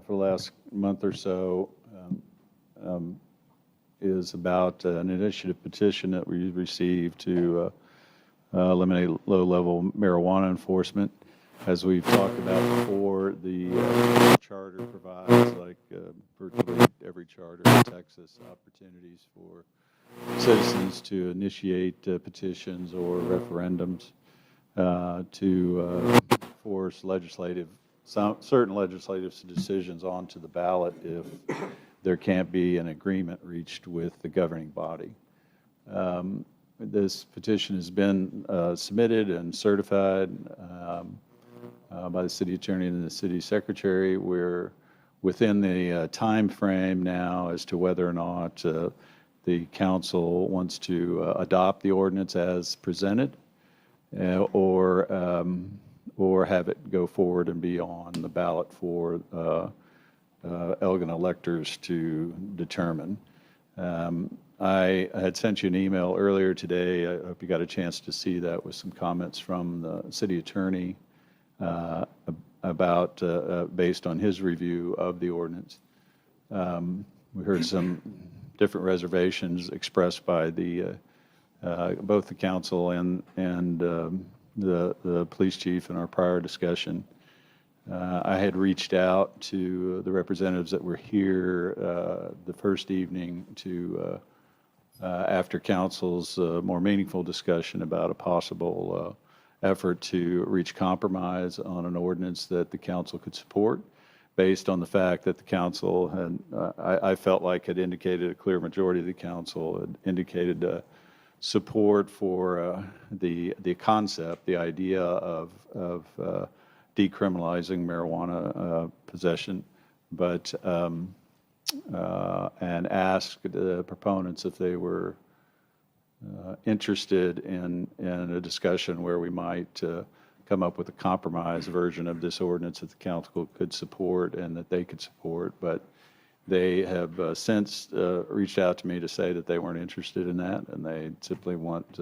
for the last month or so is about an initiative petition that we received to eliminate low-level marijuana enforcement. As we've talked about before, the charter provides, like virtually every charter in Texas, opportunities for citizens to initiate petitions or referendums to force certain legislative decisions onto the ballot if there can't be an agreement reached with the governing body. This petition has been submitted and certified by the city attorney and the city secretary. We're within the time frame now as to whether or not the council wants to adopt the ordinance as presented or have it go forward and be on the ballot for Elgin electors to determine. I had sent you an email earlier today. I hope you got a chance to see that with some comments from the city attorney about, based on his review of the ordinance. We heard some different reservations expressed by both the council and the police chief in our prior discussion. I had reached out to the representatives that were here the first evening to, after council's more meaningful discussion about a possible effort to reach compromise on an ordinance that the council could support, based on the fact that the council had, I felt like had indicated, a clear majority of the council had indicated support for the concept, the idea of decriminalizing marijuana possession, but and asked the proponents if they were interested in a discussion where we might come up with a compromise version of this ordinance that the council could support and that they could support. But they have since reached out to me to say that they weren't interested in that, and they simply want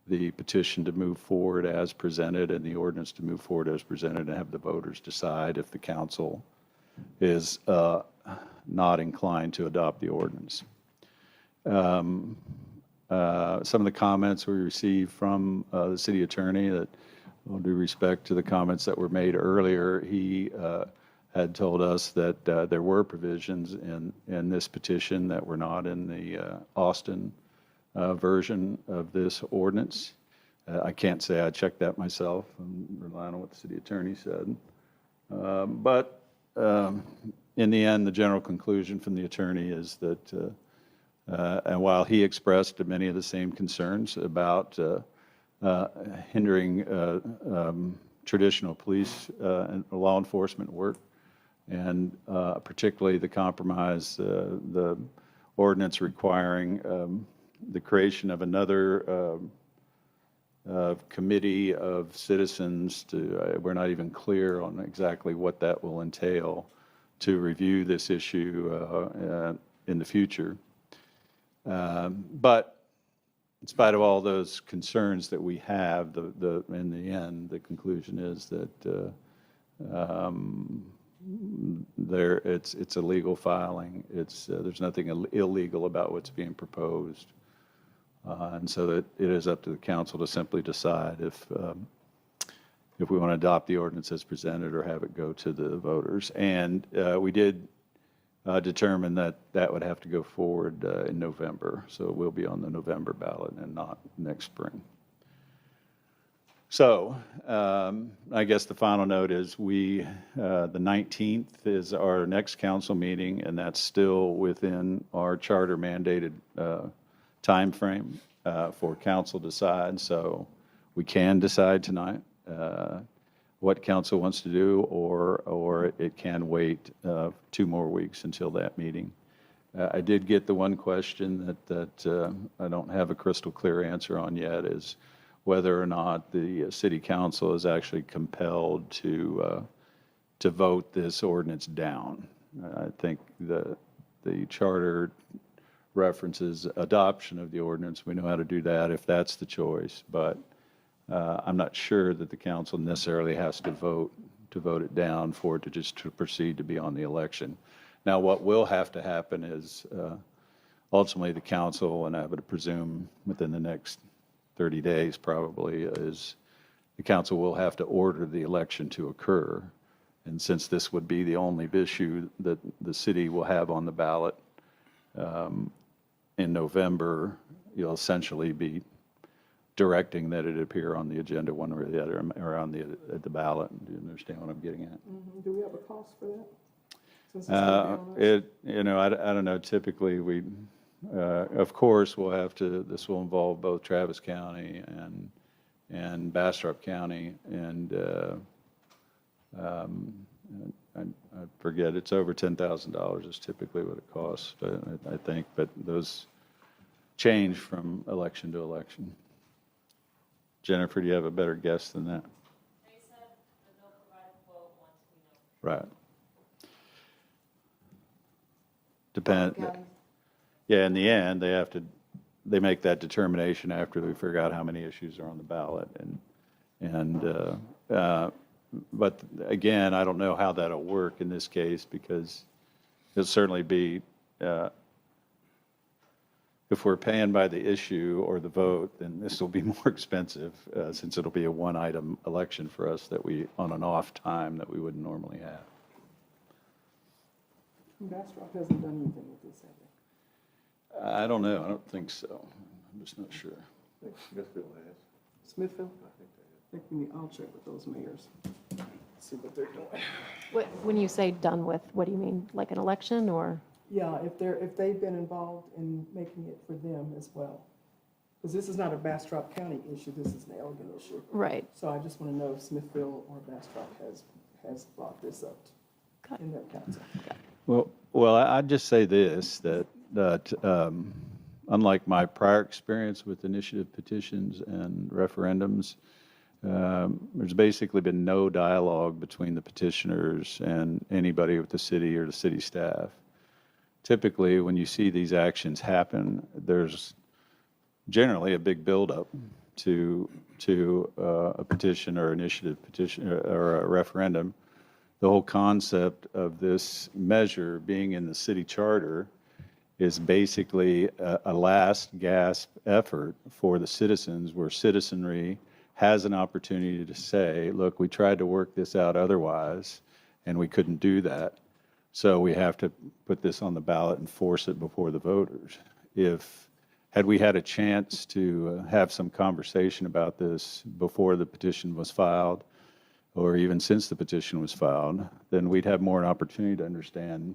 the petition to move forward as presented and the ordinance to move forward as presented and have the voters decide if the council is not inclined to adopt the ordinance. Some of the comments we received from the city attorney, that all due respect to the comments that were made earlier, he had told us that there were provisions in this petition that were not in the Austin version of this ordinance. I can't say I checked that myself. I'm relying on what the city attorney said. But in the end, the general conclusion from the attorney is that, and while he expressed many of the same concerns about hindering traditional police and law enforcement work, and particularly the compromise, the ordinance requiring the creation of another committee of citizens to, we're not even clear on exactly what that will entail, to review this issue in the future. But in spite of all those concerns that we have, in the end, the conclusion is that it's a legal filing. There's nothing illegal about what's being proposed. And so that it is up to the council to simply decide if we want to adopt the ordinance as presented or have it go to the voters. And we did determine that that would have to go forward in November. So it will be on the November ballot and not next spring. So I guess the final note is the 19th is our next council meeting, and that's still within our charter mandated time frame for council to decide. So we can decide tonight what council wants to do, or it can wait 2 more weeks until that meeting. I did get the one question that I don't have a crystal clear answer on yet, is whether or not the city council is actually compelled to vote this ordinance down. I think the charter references adoption of the ordinance. We know how to do that if that's the choice, but I'm not sure that the council necessarily has to vote vote it down for it to just to proceed to be on the election. Now, what will have to happen is ultimately the council, and I would presume within the next 30 days probably, is the council will have to order the election to occur. And since this would be the only issue that the city will have on the ballot in November, you'll essentially be directing that it appear on the agenda one way or the other, or on at the ballot. Do you understand what I'm getting at? Mm-hmm. Do we have a cost for that? Since it's gonna be on us? I don't know, typically we, of course, we'll have to, this will involve both Travis County and Bastrop County, and I forget, it's over $10,000 is typically what it costs, I think, but those change from election to election. Jennifer, do you have a better guess than that? They said that they'll provide a quote once we know. Right. Depend. Yeah, in the end, they make that determination after we figure out how many issues are on the ballot, but again, I don't know how that'll work in this case, because it'll certainly be, if we're paying by the issue or the vote, then this will be more expensive, since it'll be a one-item election for us that we, on an off time that we wouldn't normally have. Bastrop hasn't done anything with this, have they? I don't know. I don't think so. I'm just not sure. Smithfield has. Smithfield? I think I'll check with those mayors, see what they're doing. When you say done with, what do you mean? Like an election or? Yeah, if they've been involved in making it for them as well. Because this is not a Bastrop County issue, this is an Elgin issue. Right. So I just want to know if Smithfield or Bastrop has brought this up in their council. Well, I'd just say this, that unlike my prior experience with initiative petitions and referendums, there's basically been no dialogue between the petitioners and anybody with the city or the city staff. Typically, when you see these actions happen, there's generally a big buildup to a petition or initiative petition or a referendum. The whole concept of this measure being in the city charter is basically a last gasp effort for the citizens, where citizenry has an opportunity to say, look, we tried to work this out otherwise, and we couldn't do that. So we have to put this on the ballot and force it before the voters. Had we had a chance to have some conversation about this before the petition was filed, or even since the petition was filed, then we'd have more an opportunity to understand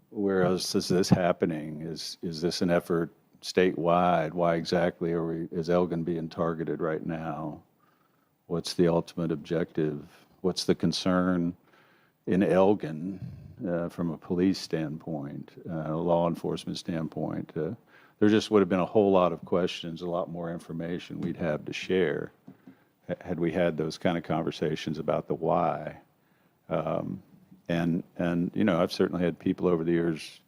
where else is this happening? Is this an effort statewide? Why exactly is Elgin being targeted right now? What's the ultimate objective? What's the concern in Elgin from a police standpoint, a law enforcement standpoint? There just would have been a whole lot of questions, a lot more information we'd have to share had we had those kind of conversations about the why. And I've certainly had people over the years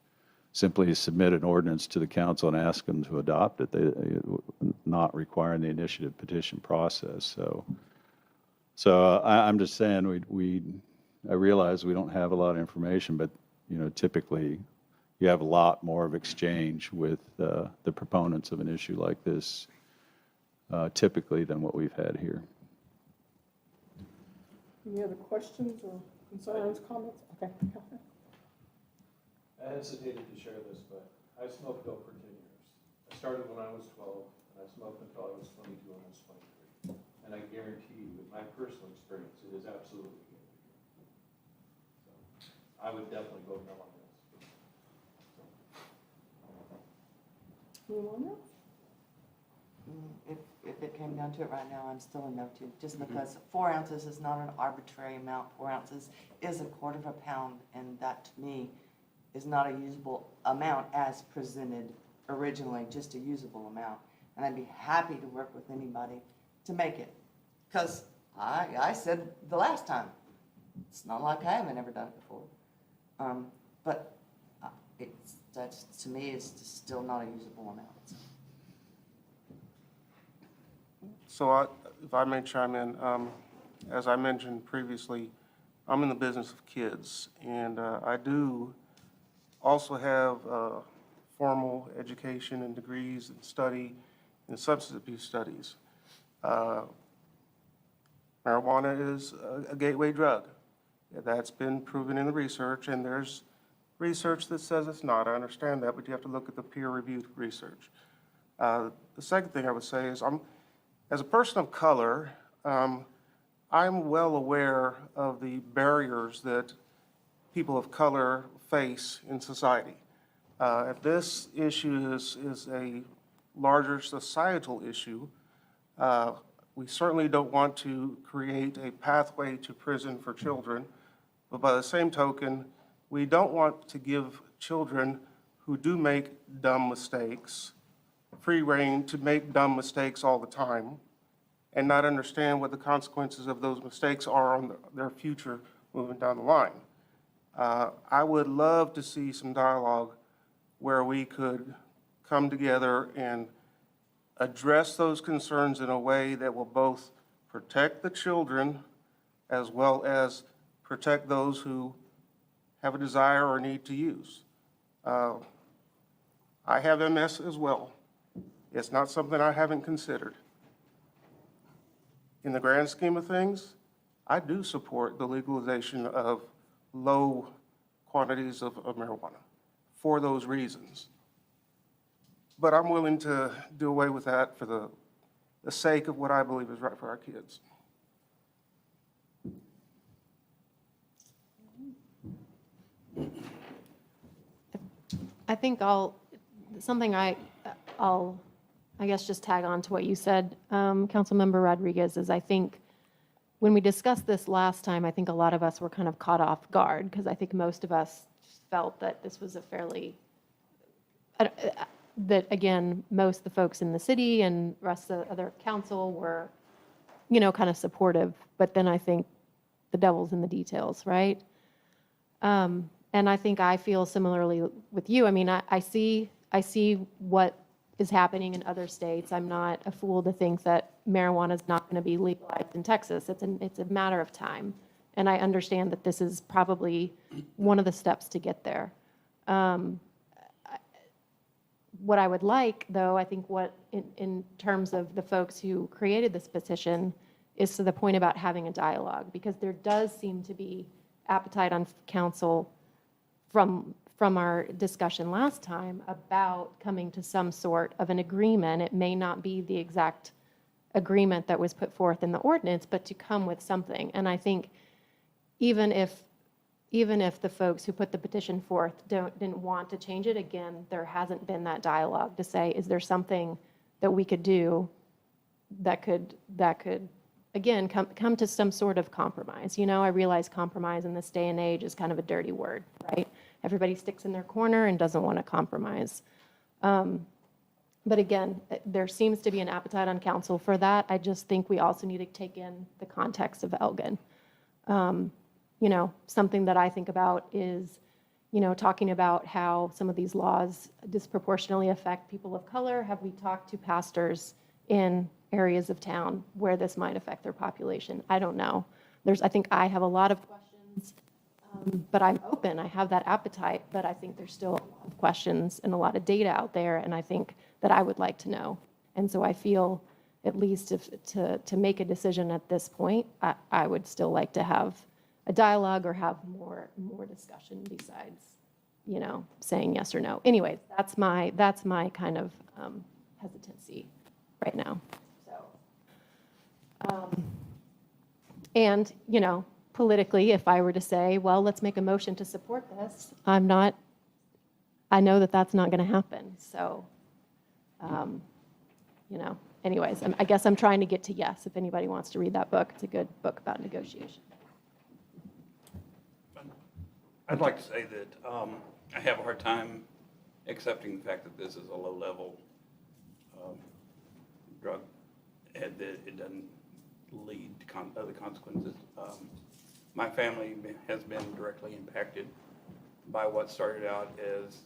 simply submit an ordinance to the council and ask them to adopt it, not requiring the initiative petition process. So I'm just saying I realize we don't have a lot of information, but typically you have a lot more of exchange with the proponents of an issue like this, typically, than what we've had here. Any other questions or concerns, comments? Okay. I hesitated to share this, but I smoked dope for 10 years. I started when I was 12, and I smoked until I was 22, almost 23. And I guarantee you, with my personal experience, it is absolutely good. So I would definitely vote no on this. Anyone else? If it came down to it right now, I'm still a no to, just because 4 ounces is not an arbitrary amount. 4 ounces is a quarter of a pound, and that to me is not a usable amount as presented originally, just a usable amount. And I'd be happy to work with anybody to make it. Because I said the last time, it's not like I haven't ever done it before. But that's, to me, is still not a usable amount. So if I may chime in, as I mentioned previously, I'm in the business of kids, and I do also have formal education and degrees and study in substance abuse studies. Marijuana is a gateway drug. That's been proven in the research, and there's research that says it's not. I understand that, but you have to look at the peer-reviewed research. The second thing I would say is, as a person of color, I'm well aware of the barriers that people of color face in society. If this issue is a larger societal issue, we certainly don't want to create a pathway to prison for children, but by the same token, we don't want to give children who do make dumb mistakes free rein to make dumb mistakes all the time and not understand what the consequences of those mistakes are on their future moving down the line. I would love to see some dialogue where we could come together and address those concerns in a way that will both protect the children as well as protect those who have a desire or need to use. I have MS as well. It's not something I haven't considered. In the grand scheme of things, I do support the legalization of low quantities of marijuana for those reasons. But I'm willing to do away with that for the sake of what I believe is right for our kids. I think I'll I guess just tag on to what you said, Councilmember Rodriguez, is I think when we discussed this last time, I think a lot of us were kind of caught off guard because I think most of us felt that this was a fairly, that again, most of the folks in the city and rest of the other council were, kind of supportive. But then I think the devil's in the details, right? And I think I feel similarly with you. I mean, I see what is happening in other states. I'm not a fool to think that marijuana is not going to be legalized in Texas. It's a matter of time. And I understand that this is probably one of the steps to get there. What I would like, though, I think in terms of the folks who created this petition, is to the point about having a dialogue, because there does seem to be appetite on council from our discussion last time about coming to some sort of an agreement. It may not be the exact agreement that was put forth in the ordinance, but to come with something. And I think even if the folks who put the petition forth didn't want to change it, again, there hasn't been that dialogue to say, is there something that we could do that could again come to some sort of compromise? I realize compromise in this day and age is kind of a dirty word, right? Everybody sticks in their corner and doesn't want to compromise. But again, there seems to be an appetite on council for that. I just think we also need to take in the context of Elgin. Something that I think about is, talking about how some of these laws disproportionately affect people of color. Have we talked to pastors in areas of town where this might affect their population? I don't know. I think I have a lot of questions, but I'm open. I have that appetite, but I think there's still a lot of questions and a lot of data out there, and I think that I would like to know. And so I feel, at least to make a decision at this point, I would still like to have a dialogue or have more discussion besides, saying yes or no. Anyways, that's my kind of hesitancy right now. So, and politically, if I were to say, well, let's make a motion to support this, I know that that's not going to happen. So, anyways, I guess I'm trying to get to yes. If anybody wants to read that book, it's a good book about negotiation. I'd like to say that I have a hard time accepting the fact that this is a low-level drug and that it doesn't lead to other consequences. My family has been directly impacted by what started out as,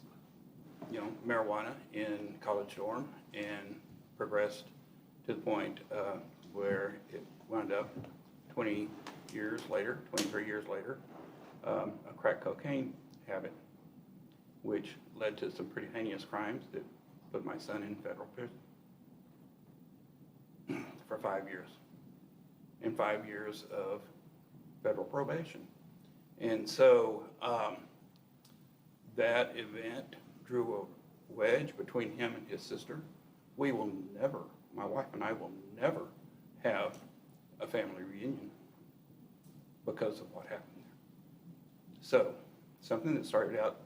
marijuana in College Dorm and progressed to the point where it wound up 20 years later, 23 years later, a crack cocaine habit, which led to some pretty heinous crimes that put my son in federal prison for 5 years, and 5 years of federal probation. And so that event drew a wedge between him and his sister. We will never, my wife and I will never have a family reunion because of what happened there. So something that started out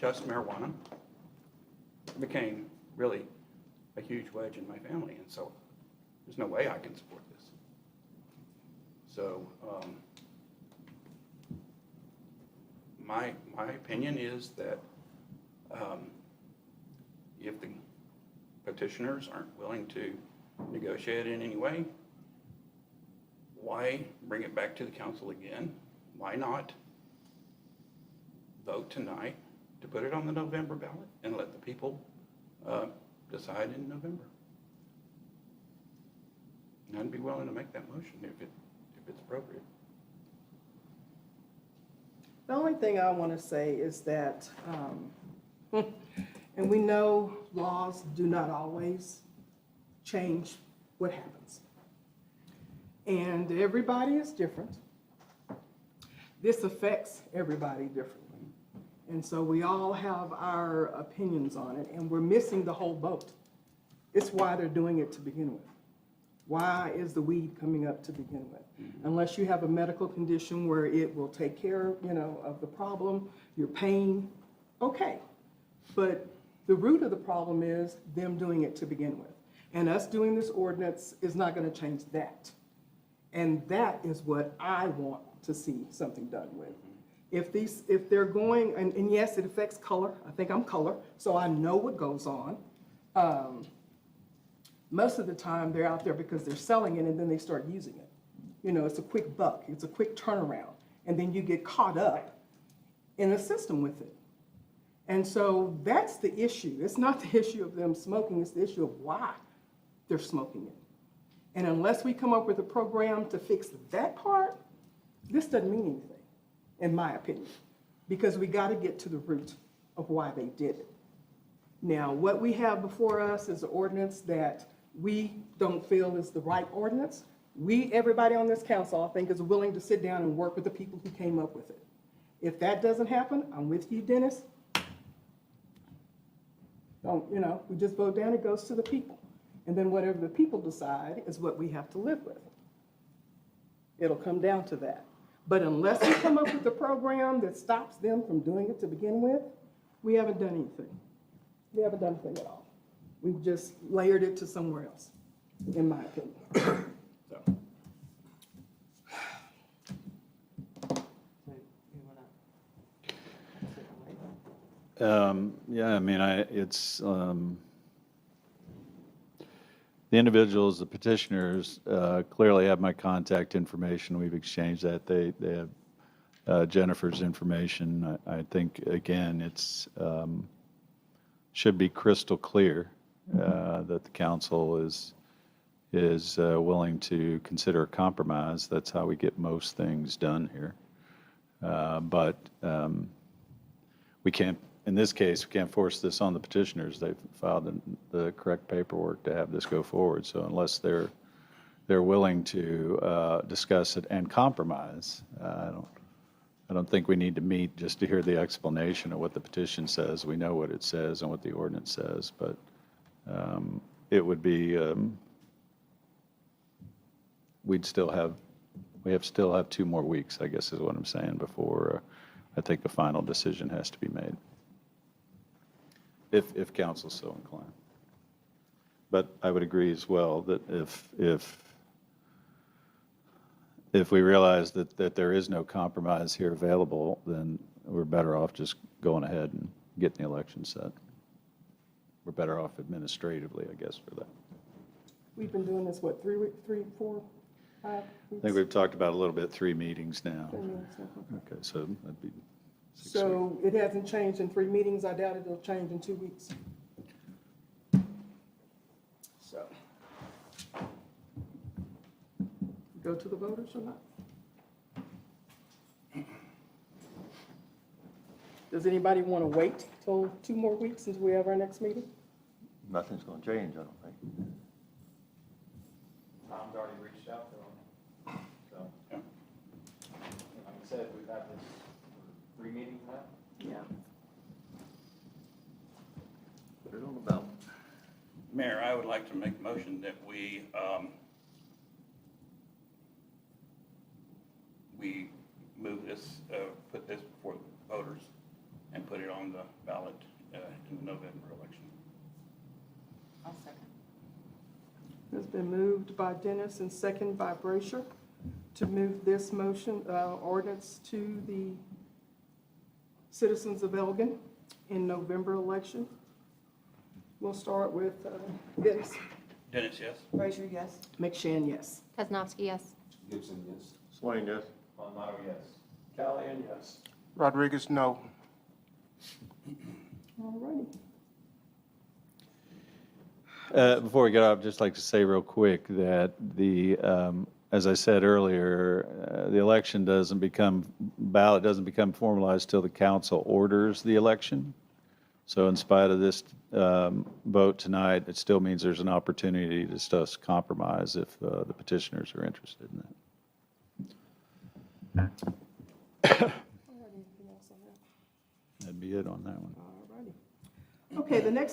just marijuana became really a huge wedge in my family, and so there's no way I can support this. So my opinion is that if the petitioners aren't willing to negotiate in any way, why bring it back to the council again? Why not vote tonight to put it on the November ballot and let the people decide in November? And I'd be willing to make that motion if it's appropriate. The only thing I want to say is that, and we know laws do not always change what happens. And everybody is different. This affects everybody differently. And so we all have our opinions on it, and we're missing the whole boat. It's why they're doing it to begin with. Why is the weed coming up to begin with? Unless you have a medical condition where it will take care, of the problem, your pain, okay. But the root of the problem is them doing it to begin with. And us doing this ordinance is not going to change that. And that is what I want to see something done with. If they're going, and yes, it affects color. I think I'm color, so I know what goes on. Most of the time, they're out there because they're selling it and then they start using it. It's a quick buck. It's a quick turnaround. And then you get caught up in the system with it. And so that's the issue. It's not the issue of them smoking. It's the issue of why they're smoking it. And unless we come up with a program to fix that part, this doesn't mean anything, in my opinion, because we got to get to the root of why they did it. Now, what we have before us is an ordinance that we don't feel is the right ordinance. Everybody on this council, I think, is willing to sit down and work with the people who came up with it. If that doesn't happen, I'm with you, Dennis. We just vote down, it goes to the people. And then whatever the people decide is what we have to live with. It'll come down to that. But unless we come up with a program that stops them from doing it to begin with, we haven't done anything. We haven't done anything at all. We've just layered it to somewhere else, in my opinion. So you wanna sit and wait? Yeah, I mean, it's, the individuals, the petitioners, clearly have my contact information. We've exchanged that. They have Jennifer's information. I think, again, it's, should be crystal clear that the council is willing to consider a compromise. That's how we get most things done here. But we can't, in this case, we can't force this on the petitioners. They've filed the correct paperwork to have this go forward. So unless they're willing to discuss it and compromise, I don't think we need to meet just to hear the explanation of what the petition says. We know what it says and what the ordinance says, but it would be, we still have 2 more weeks, I guess is what I'm saying, before I think a final decision has to be made, if council's so inclined. But I would agree as well that if we realize that there is no compromise here available, then we're better off just going ahead and getting the election set. We're better off administratively, I guess, for that. We've been doing this, what, 3 weeks, 3, 4, 5 I weeks? think we've talked about it a little bit, 3 meetings now. 3 meetings, okay. Okay, so that'd be 6 weeks. So it hasn't changed in 3 meetings. I doubt it'll change in 2 weeks. So, go to the voters or not? Does anybody want to wait till 2 more weeks until we have our next meeting? Nothing's gonna change, I don't think. Tom's already reached out to them, so. Like I said, we've had this 3 meetings now. Yeah. Put it on the ballot. Mayor, I would like to make a motion that we move this, put this before the voters and put it on the ballot in the November election. I'll second. It's been moved by Dennis and second by Brasher to move this motion, ordinance to the citizens of Elgin in November election. We'll start with Dennis. Dennis, yes? Frazier, yes? McShane, yes. Kaznowski, yes. Gibson, yes. Swain, yes? Palmato, yes. Callahan, yes. Rodriguez, no. All righty. Before we get off, I'd just like to say real quick that as I said earlier, the election ballot doesn't become formalized till the council orders the election. So in spite of this vote tonight, it still means there's an opportunity to discuss compromise if the petitioners are interested in that. Anything else on that? That'd be it on that one. All righty. Okay, the next